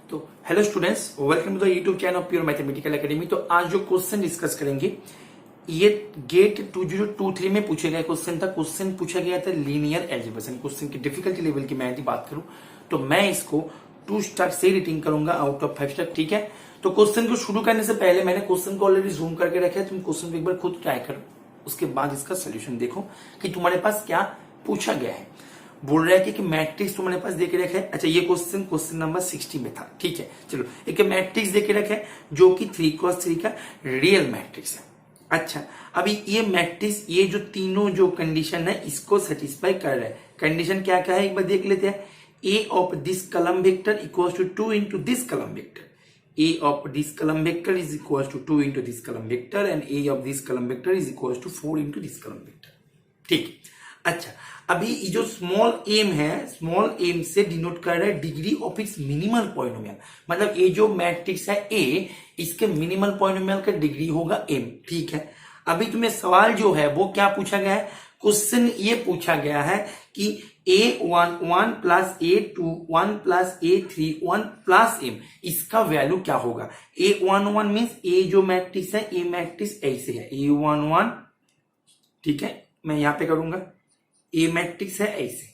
तो hello students, welcome to the YouTube channel of Pure Mathematical Academy. तो आज जो क्वेश्चन डिस्कस करेंगे ये गेट 2023 में पूछे गए क्वेश्चन था। क्वेश्चन पूछा गया था लीनियर एल्जेब्रा से। क्वेश्चन की डिफिकल्टी लेवल की मैं यदि बात करूं तो मैं इसको 2 स्टार से रेटिंग करूंगा आउट ऑफ 5 स्टार। ठीक है, तो क्वेश्चन को शुरू करने से पहले मैंने क्वेश्चन को ऑलरेडी जूम करके रखा है। तुम क्वेश्चन को एक बार खुद ट्राई करो, उसके बाद इसका सोल्यूशन देखो कि तुम्हारे पास क्या पूछा गया है। बोल रहा है कि मैट्रिक्स तुम्हारे पास देके रखा है। अच्छा, ये क्वेश्चन नंबर 60 में था। ठीक है, चलो एक मैट्रिक्स देके रखा है जो कि 3x3 का रियल मैट्रिक्स है। अच्छा, अभी ये मैट्रिक्स, ये जो तीनों जो कंडीशन है इसको सेटिस्फाई कर रहा है। कंडीशन क्या क्या है एक बार देख लेते हैं। A of this column vector equals to 2 into this column vector. A of this column vector is equals to 2 into this column vector and A of this column vector is equals to 4 into this column vector। ठीक, अच्छा, अभी ये जो small M है, small M से denote कर रहा है degree of its minimal polynomial. मतलब ये जो मैट्रिक्स है ए, इसके मिनिमल पॉलिनोमियल का डिग्री होगा एम। ठीक है, अभी तुम्हें सवाल जो है वो क्या पूछा गया है। क्वेश्चन ये पूछा गया है कि a11 plus a21 plus a31 plus m, इसका वैल्यू क्या होगा। a11 मीन्स ए जो मैट्रिक्स है, ए मैट्रिक्स ऐसे है a11। ठीक है, मैं यहां पे करूंगा, ए मैट्रिक्स है ऐसे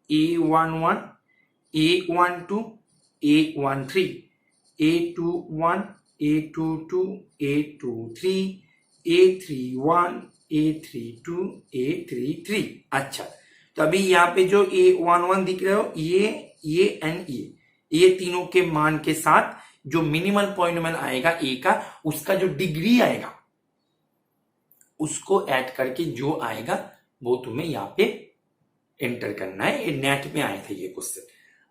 a11 a12 a13 a21 a22 a23 a31 a32 a33। अच्छा, तो अभी यहाँ पे जो a11 दिख रहे हो, ये एंड ये तीनों के मान के साथ जो मिनिमल पॉलिनोमियल आएगा ए का, उसका जो डिग्री आएगा उसको ऐड करके जो आएगा वो तुम्हें यहाँ पे एंटर करना है। ये नेट में आए थे ये क्वेश्चन।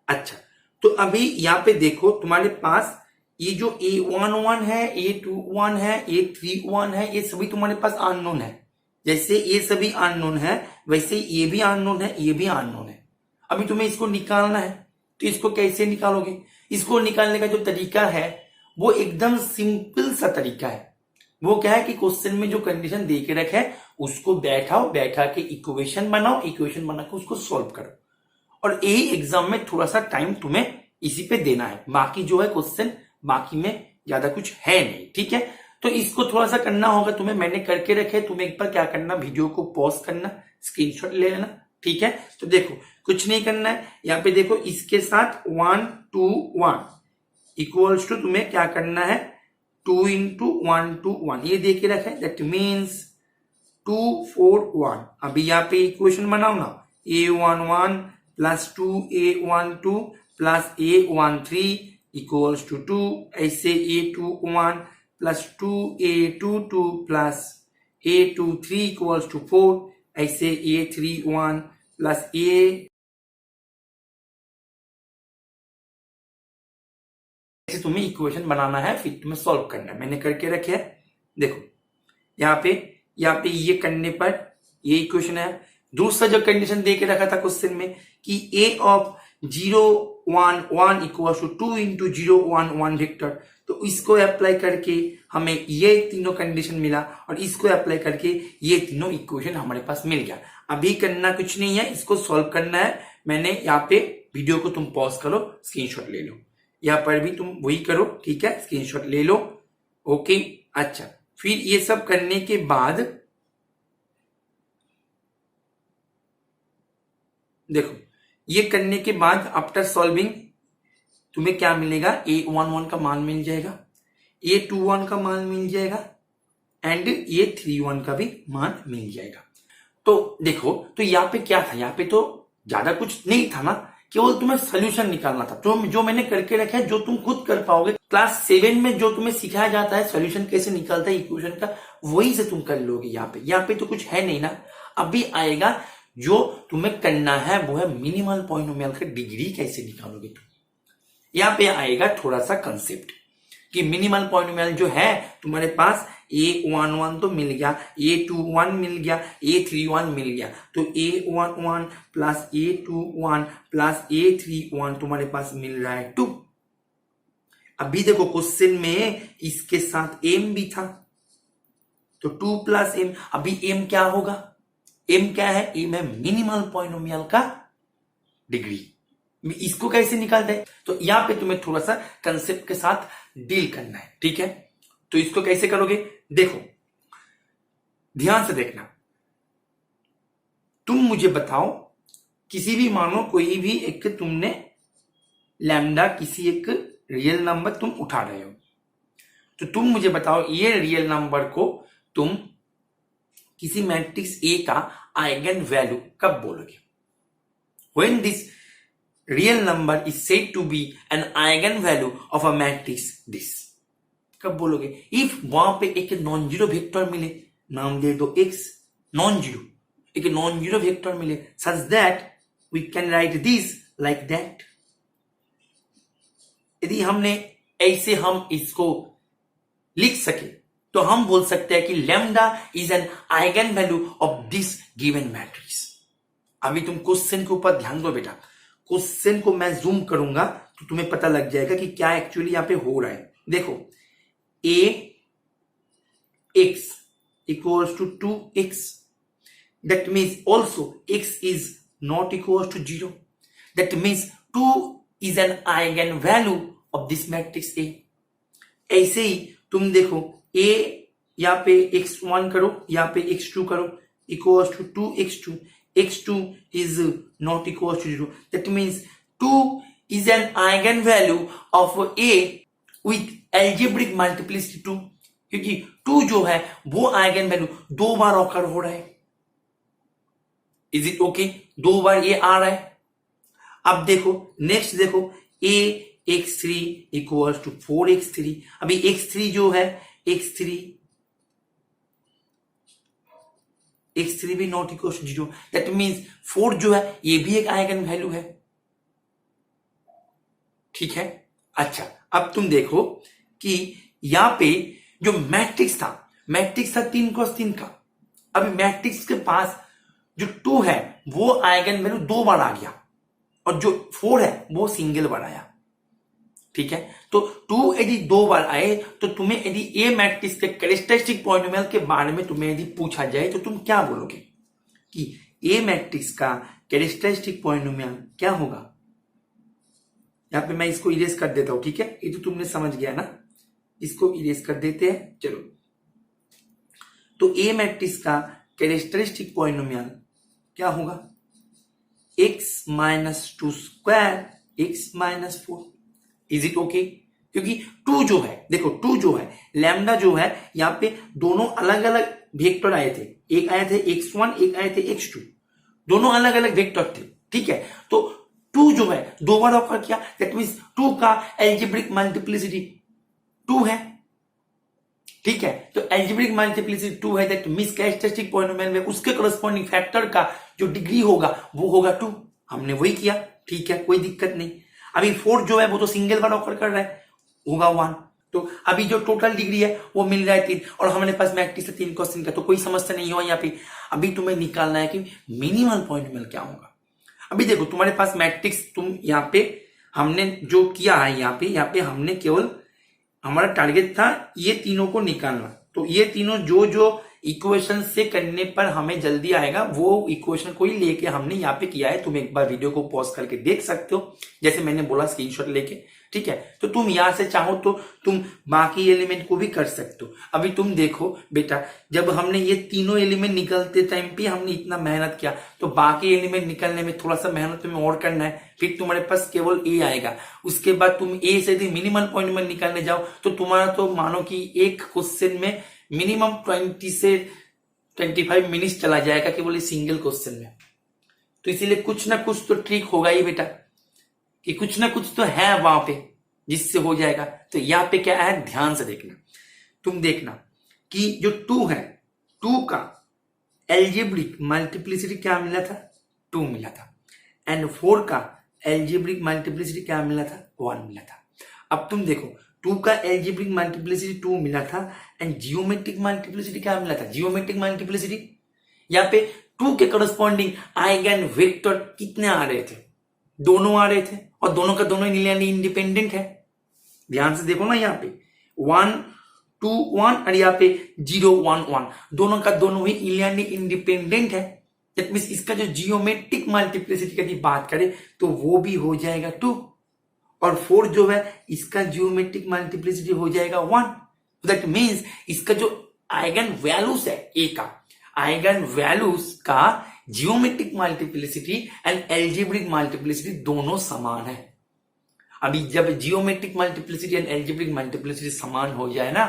अच्छा, तो अभी यहाँ पे देखो तुम्हारे पास ये जो a11 है, a21 है, a31 है, ये सभी तुम्हारे पास अननोन है। जैसे ये सभी अननोन है वैसे ये भी अननोन है, ये भी अननोन है। अभी तुम्हें इसको निकालना है, तो इसको कैसे निकालोगे। इसको निकालने का जो तरीका है वो एकदम सिंपल सा तरीका है। वो क्या है कि क्वेश्चन में जो कंडीशन दे के रखा है उसको बैठा के इक्वेशन बनाओ, इक्वेशन बना के उसको सॉल्व करो। और यही एग्जाम में थोड़ा सा टाइम तुम्हें इसी पे देना है। बाकी जो है क्वेश्चन, बाकी में ज्यादा कुछ है नहीं। ठीक है, तो इसको थोड़ा सा करना होगा तुम्हें। मैंने करके रखे, तुम्हें एक बार क्या करना, वीडियो को पॉज करना, स्क्रीनशॉट ले लेना। ठीक है, तो देखो कुछ नहीं करना है। यहाँ पे देखो इसके साथ 1 2 1 इक्वल्स टू तुम्हें क्या करना है 2 इंटू 1 2 1, ये दे के रखा है। That means 2 4 1। अभी यहाँ पे इक्वेशन बनाओ ना, a11 plus 2a12 plus a13 equals to 2। ऐसे a21 plus 2a22 plus a23 equals to 4। ऐसे a31 प्लस ऐसे तुम्हें इक्वेशन बनाना है, फिर तुम्हें सॉल्व करना है। मैंने करके रखे है, देखो यहाँ पे ये करने पर ये इक्वेशन है। दूसरा जो कंडीशन दे के रखा था क्वेश्चन में कि a of 0 1 1 equal to 2 into 0 1 1 vector, तो इसको अप्लाई करके हमें ये तीनों कंडीशन मिला और इसको अप्लाई करके ये तीनों इक्वेशन हमारे पास मिल गया। अभी करना कुछ नहीं है, इसको सॉल्व करना है। मैंने यहाँ पे वीडियो को तुम पॉज करो, स्क्रीनशॉट ले लो। यहाँ पर भी तुम वही करो, ठीक है, स्क्रीनशॉट ले लो। ओके, अच्छा, फिर ये सब करने के बाद देखो, ये करने के बाद आफ्टर सॉल्विंग तुम्हें क्या मिलेगा, a11 का मान मिल जाएगा, a21 का मान मिल जाएगा एंड a31 का भी मान मिल जाएगा। तो देखो, तो यहाँ पे क्या था, यहाँ पे तो ज्यादा कुछ नहीं था ना, केवल तुम्हें सोल्यूशन निकालना था। तो जो मैंने करके रखा है, जो तुम खुद कर पाओगे। क्लास 7 में जो तुम्हें सिखाया जाता है सोल्यूशन कैसे निकालता है इक्वेशन का, वही से तुम कर लोगे। यहाँ पे तो कुछ है नहीं ना। अभी आएगा जो तुम्हें करना है वो है मिनिमल पॉलिनोमियल का डिग्री कैसे निकालोगे तुम। यहाँ पे आएगा थोड़ा सा कंसेप्ट कि मिनिमल पॉलिनोमियल जो है तुम्हारे पास a11 तो मिल गया, a21 मिल गया, a31 मिल गया, तो a11 plus a21 plus a31 तुम्हारे पास मिल रहा है 2। अभी देखो क्वेश्चन में इसके साथ m भी था, तो 2 प्लस m। अभी m क्या होगा, m क्या है, m है मिनिमल पॉलिनोमियल का डिग्री। इसको कैसे निकालते हैं, तो यहां पे तुम्हें थोड़ा सा कंसेप्ट के साथ डील करना है, ठीक है। तो इसको कैसे करोगे, देखो ध्यान से देखना। तुम मुझे बताओ, किसी भी मानो कोई भी एक तुमने लैम्डा किसी एक रियल नंबर तुम उठा रहे हो, तो तुम मुझे बताओ ये रियल नंबर को तुम किसी मैट्रिक्स ए का आइगन वैल्यू कब बोलोगे। When this real number is said to be an eigenvalue of a matrix this, कब बोलोगे, इफ वहां पे एक नॉन जीरो वेक्टर मिले, नाम दे दो x नॉन जीरो, एक नॉन जीरो वेक्टर मिले such that we can write this like that. यदि हमने ऐसे हम इसको लिख सके तो हम बोल सकते हैं कि lambda is an eigen value of this given matrix. अभी तुम क्वेश्चन के ऊपर ध्यान दो बेटा, क्वेश्चन को मैं जूम करूंगा तो तुम्हें पता लग जाएगा कि क्या एक्चुअली यहां पे हो रहा है। देखो a x equals to 2x, that means also x is not equals to 0, that means 2 is an eigenvalue of this matrix A। ऐसे ही तुम देखो a यहाँ पे x1 करो, यहाँ पे x2 करो, equals to 2x2, x2 is not equals to 0, that means 2 is an eigenvalue of A with algebraic multiplicity 2, क्योंकि 2 जो है वो आइगन वैल्यू दो बार ऑकर हो रहा है। इज इट ओके, दो बार ये आ रहा है। अब देखो नेक्स्ट देखो a x3 equals to 4x3, अभी x3 जो है x3 भी not equal to 0, that means 4 जो है ये भी एक आइगन वैल्यू है, ठीक है। अच्छा अब तुम देखो कि यहां पे जो मैट्रिक्स था 3 क्रॉस 3 का, अभी मैट्रिक्स के पास जो 2 है वो आइगन वैल्यू दो बार आ गया और जो 4 है वो सिंगल बार आया, ठीक है। तो 2 यदि दो बार आए तो तुम्हें यदि ए मैट्रिक्स के कैरेक्टरिस्टिक पॉलिनोमियल के बारे में तुम्हें यदि पूछा जाए तो तुम क्या बोलोगे कि ए मैट्रिक्स का कैरेक्टरिस्टिक पॉलिनोमियल क्या होगा। यहां पे मैं इसको इरेज कर देता हूं, ठीक है, ये तो तुमने समझ गया ना, इसको इरेज कर देते हैं। चलो तो ए मैट्रिक्स का कैरेक्टरिस्टिक पॉलिनोमियल क्या होगा, x minus 2 square x minus 4। Is it okay, क्योंकि 2 जो है देखो 2 जो है लैम्डा जो है यहाँ पे दोनों अलग अलग वेक्टर आए थे, एक आए थे x1 एक आए थे x2, दोनों अलग अलग वेक्टर थे, ठीक है। तो 2 जो है दो बार ऑकर किया, दैट मींस 2 का एल्जेब्रिक मल्टीप्लिसिटी 2 है, ठीक है। तो एल्जेब्रिक मल्टीप्लिसिटी 2 है, दैट मींस कैरेक्टरिस्टिक पॉलिनोमियल में उसके करस्पॉन्डिंग फैक्टर का जो डिग्री होगा वो होगा 2, हमने वही किया, ठीक है, कोई दिक्कत नहीं। अभी 4 जो है वो तो सिंगल बार ऑकर कर रहा है, होगा 1, तो अभी जो टोटल डिग्री है वो मिल रहा है 3 और हमारे पास मैट्रिक्स है 3 क्वेश्चन का, तो कोई समस्या नहीं हुआ यहाँ पे। अभी तुम्हें निकालना है कि मिनिमल पॉलिनोमियल क्या होगा। अभी देखो तुम्हारे पास मैट्रिक्स, तुम यहाँ पे हमने जो किया है यहाँ पे हमने केवल हमारा टारगेट था ये तीनों को निकालना, तो ये तीनों जो इक्वेशन से करने पर हमें जल्दी आएगा वो इक्वेशन को ही लेके हमने यहाँ पे किया है। तुम एक बार वीडियो को पॉज करके देख सकते हो, जैसे मैंने बोला स्क्रीनशॉट लेके, ठीक है। तो तुम यहां से चाहो तो तुम बाकी एलिमेंट को भी कर सकते हो। अभी तुम देखो बेटा, जब हमने ये तीनों एलिमेंट निकलते टाइम पे हमने इतना मेहनत किया, तो बाकी एलिमेंट निकलने में थोड़ा सा मेहनत तुम्हें और करना है, फिर तुम्हारे पास केवल ए आएगा। उसके बाद तुम ए से यदि मिनिमम पॉइंट निकालने जाओ तो तुम्हारा तो मानो कि एक क्वेश्चन में मिनिमम 20 से 25 मिनट्स चला जाएगा केवल सिंगल क्वेश्चन में। तो इसीलिए कुछ ना कुछ तो ट्रिक होगा ही बेटा, कि कुछ ना कुछ तो है वहां पे जिससे हो जाएगा। तो यहाँ पे क्या है, ध्यान से देखना, तुम देखना कि जो 2 है 2 का एल्जेब्रिक मल्टीप्लिसिटी क्या मिला था, 2 मिला था, एंड 4 का एल्जेब्रिक मल्टीप्लिसिटी क्या मिला था, 1 मिला था। अब तुम देखो 2 का एल्जेब्रिक मल्टीप्लिसिटी 2 मिला था एंड जियोमेट्रिक मल्टीप्लिसिटी क्या मिला था, जियोमेट्रिक मल्टीप्लिसिटी यहाँ पे 2 के करस्पॉन्डिंग आइगन वेक्टर कितने आ रहे थे, दोनों आ रहे थे और दोनों का दोनों लिनियरली इंडिपेंडेंट है। ध्यान से देखो ना, यहाँ पे 1 2 1 और यहाँ पे 0 1 1, दोनों का दोनों ही लिनियरली इंडिपेंडेंट है। दैट मीन्स इसका जो जियोमेट्रिक मल्टीप्लिसिटी की बात करें तो वो भी हो जाएगा 2, और 4 जो है इसका जियोमेट्रिक मल्टीप्लिसिटी हो जाएगा 1। दैट मीन्स इसका जो आइगन वैल्यूज है ए का, आइगन वैल्यूज का geometric multiplicity and algebraic multiplicity दोनों समान है। अभी जब geometric multiplicity and algebraic multiplicity समान हो जाए ना,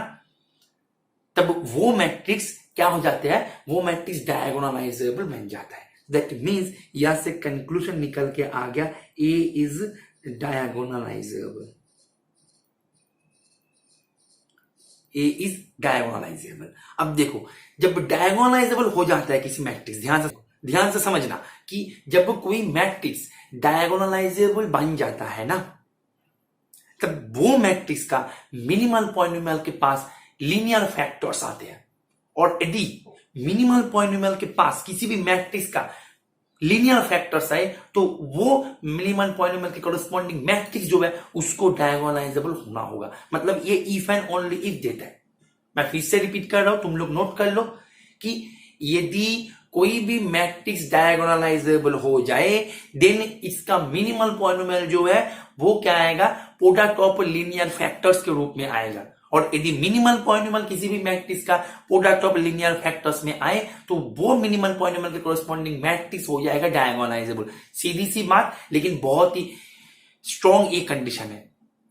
तब वो मैट्रिक्स क्या हो जाते हैं, वो मैट्रिक्स डायगोनलाइजेबल बन जाता है। दैट मीन्स यहां से कंक्लूजन निकल के आ गया A is diagonalizable, A is diagonalizable. अब देखो जब डायगोनलाइजेबल हो जाता है किसी मैट्रिक्स, ध्यान से समझना कि जब कोई मैट्रिक्स डायगोनलाइजेबल बन जाता है ना, तब वो मैट्रिक्स का मिनिमल पॉलिनोमियल के पास लीनियर फैक्टर्स आते हैं। और यदि मिनिमल पॉलिनोमियल के पास किसी भी मैट्रिक्स का लीनियर फैक्टर्स आए तो वो मिनिमल पॉलिनोमियल के कॉरेस्पॉन्डिंग मैट्रिक्स जो है उसको डायगोनलाइजेबल होना होगा। मतलब ये इफ एंड ओनली इफ देता है। मैं फिर से रिपीट कर रहा हूं, तुम लोग नोट कर लो कि यदि कोई भी मैट्रिक्स डायगोनलाइजेबल हो जाए देन इसका मिनिमल पॉलिनोमियल जो है वो क्या आएगा, प्रोडक्ट ऑफ लीनियर फैक्टर्स के रूप में आएगा। और यदि मिनिमल पॉलिनोमियल किसी भी मैट्रिक्स का प्रोडक्ट ऑफ लीनियर फैक्टर्स में आए तो वो मिनिमल पॉलिनोमियल के कॉरेस्पॉन्डिंग मैट्रिक्स हो जाएगा डायगोनलाइजेबल। सीधी सी बात, लेकिन बहुत ही स्ट्रॉन्ग ये कंडीशन है,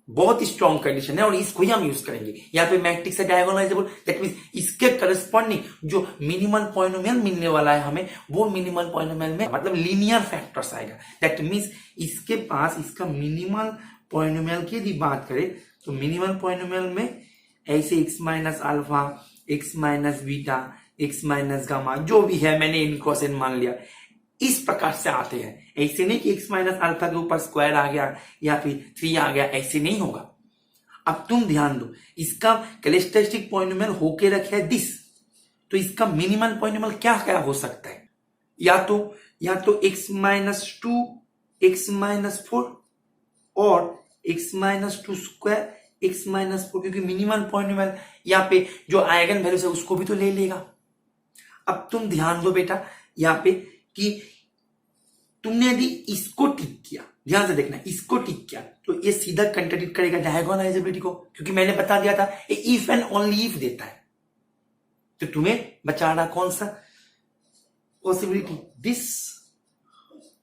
बहुत ही स्ट्रॉन्ग कंडीशन है और इसको ही हम यूज करेंगे। यहाँ पे मैट्रिक्स है डायगोनलाइजेबल, दैट मींस इसके करस्पॉन्डिंग जो मिनिमल पॉलिनोमियल मिलने वाला है हमें, वो मिनिमल पॉलिनोमियल में मतलब लीनियर फैक्टर्स आएगा। दैट मींस इसके पास इसका मिनिमल पॉलिनोमियल की यदि बात करें तो मिनिमल पॉलिनोमियल में ऐसे x minus alpha, x minus beta, x minus gamma जो भी है मैंने इनको से मान लिया, इस प्रकार से आते हैं। ऐसे नहीं कि x माइनस अल्फा के ऊपर स्क्वायर आ गया या फिर 3 आ गया, ऐसे नहीं होगा। अब तुम ध्यान दो, इसका कैरेक्टरिस्टिक पॉलिनोमियल होके रखे है दिस, तो इसका मिनिमल पॉलिनोमियल क्या क्या हो सकता है, या तो x माइनस 2, x माइनस 4 और x minus 2 square, x minus 4, क्योंकि मिनिमल पॉलिनोमियल यहाँ पे जो आइगन वैल्यूज है उसको भी तो ले लेगा। अब तुम ध्यान दो बेटा यहाँ पे कि तुमने यदि इसको टिक किया, ध्यान से देखना, इसको टिक किया तो ये सीधा कंट्राडिक्ट करेगा डायगोनलाइजेबिलिटी को, क्योंकि मैंने बता दिया था ये इफ एंड ओनली इफ देता है। तो तुम्हें बचाना कौन सा पॉसिबिलिटी, दिस।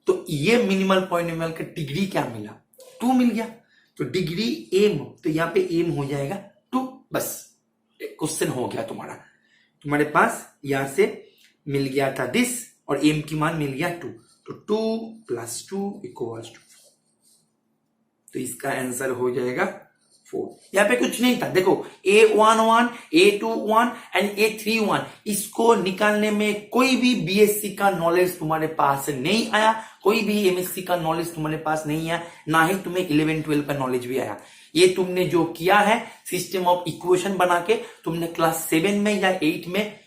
तो ये मिनिमल पॉलिनोमियल का डिग्री क्या मिला, 2 मिल गया। तो डिग्री एम, तो यहाँ पे एम हो जाएगा 2, बस क्वेश्चन हो गया तुम्हारा। तुम्हारे पास यहां से मिल गया था दिस और एम की मान मिल गया 2, तो 2 + 2 = 4। तो इसका आंसर हो जाएगा 4। यहाँ पे कुछ नहीं था, देखो A11, A21 एंड A31, इसको निकालने में कोई भी बीएससी का नॉलेज तुम्हारे पास नहीं आया, कोई भी एमएससी का नॉलेज तुम्हारे पास नहीं आया, ना ही तुम्हें 11-12 का नॉलेज भी आया। ये तुमने जो किया है सिस्टम ऑफ इक्वेशन बना के, तुमने क्लास 7 में या 8 में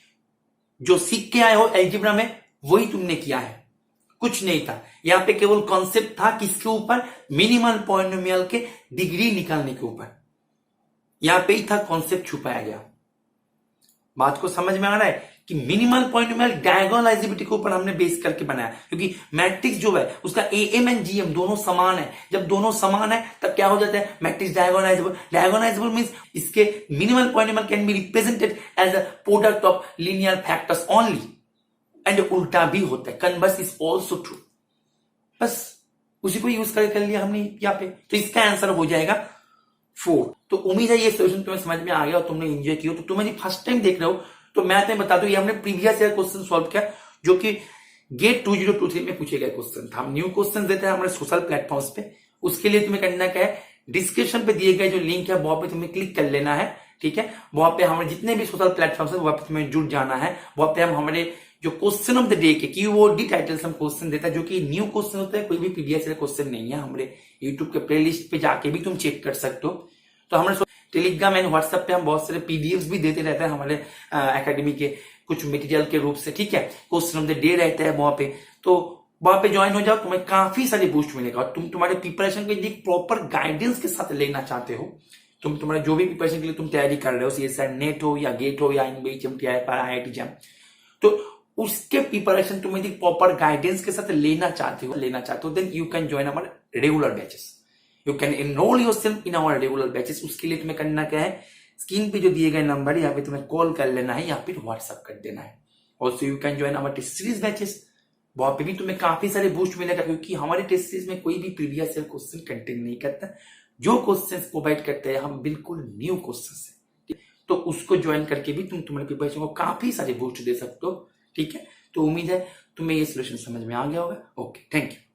जो सीख के आए हो एल्जेब्रा में, वही तुमने किया है, कुछ नहीं था। यहां पे केवल कॉन्सेप्ट था किसके ऊपर, मिनिमल पॉलिनोमियल के डिग्री निकालने के ऊपर। यहां पे ही था कॉन्सेप्ट छुपाया गया। बात को समझ में आ रहा है कि मिनिमल पॉलिनोमियल डायगोनलाइजेबिलिटी के ऊपर हमने बेस करके बनाया, क्योंकि मैट्रिक्स जो है उसका एएम एंड जीएम दोनों समान है। जब दोनों समान है तब क्या हो जाता है, मैट्रिक्स डायगोनलाइजेबल। डायगोनलाइजेबल मींस इसके minimal polynomial can be represented as a product of linear factors only, and उल्टा भी होता है, कन्वर्स इज ऑल्सो ट्रू। बस उसी को यूज कर लिया हमने यहाँ पे, तो इसका आंसर हो जाएगा 4। तो उम्मीद है ये सोल्यूशन तुम्हें समझ में आ गया और तुमने एंजॉय किया। तो तुम्हें फर्स्ट टाइम देख रहे हो तो मैं तुम्हें बता दूं, ये हमने प्रीवियस ईयर क्वेश्चन सॉल्व किया जो कि गेट 2023 में पूछे गए क्वेश्चन था। हम न्यू क्वेश्चन देते हैं हमारे सोशल प्लेटफॉर्म्स पे, उसके लिए तुम्हें करना क्या है, डिस्क्रिप्शन पे दिए गए जो लिंक है वहां पे तुम्हें क्लिक कर लेना है, ठीक है। वहां पे हमारे जितने भी सोशल प्लेटफॉर्म्स है वहां पे तुम्हें जुड़ जाना है। वहां पे हम हमारे जो क्वेश्चन ऑफ द डे के कीवर्ड डी टाइटल्स हम क्वेश्चन देता है, जो कि न्यू क्वेश्चन होता है, कोई भी प्रीवियस ईयर क्वेश्चन नहीं है। हमारे यूट्यूब के प्लेलिस्ट पे जाके भी तुम चेक कर सकते हो। तो हमारे टेलीग्राम एंड व्हाट्सएप पे हम बहुत सारे पीडीएफ भी देते रहते हैं हमारे एकेडमी के कुछ मटेरियल के रूप से, ठीक है। क्वेश्चन ऑफ द डे रहता है वहां पे, तो वहां पे ज्वाइन हो जाओ, तुम्हें काफी सारी बूस्ट मिलेगा। और तुम तुम्हारे प्रिपरेशन के लिए प्रॉपर गाइडेंस के साथ लेना चाहते हो, तुम्हारा जो भी प्रिपरेशन के लिए तुम तैयारी कर रहे हो, सीएसआर नेट हो या गेट हो या INBE, IIT जैम, तो उसके प्रिपरेशन तुम यदि प्रॉपर गाइडेंस के साथ लेना चाहते हो then you can join our regular batches, you can enroll yourself in our regular batches. उसके लिए तुम्हें करना क्या है, स्क्रीन पे जो दिए गए नंबर है यहाँ पे तुम्हें कॉल कर लेना है या फिर व्हाट्सअप कर देना है। Also you can join our test series batches, वहां पे भी तुम्हें काफी सारे बूस्ट मिलेगा, क्योंकि हमारे टेस्ट सीरीज में कोई भी प्रीवियस ईयर क्वेश्चन कंटेन नहीं करता। जो क्वेश्चन प्रोवाइड करते हैं हम बिल्कुल न्यू क्वेश्चन है, तो उसको ज्वाइन करके भी तुम तुम्हारे प्रिपरेशन को काफी सारे बूस्ट दे सकते हो। ठीक है, तो उम्मीद है तुम्हें ये सोल्यूशन समझ में आ गया होगा। Okay, thank you.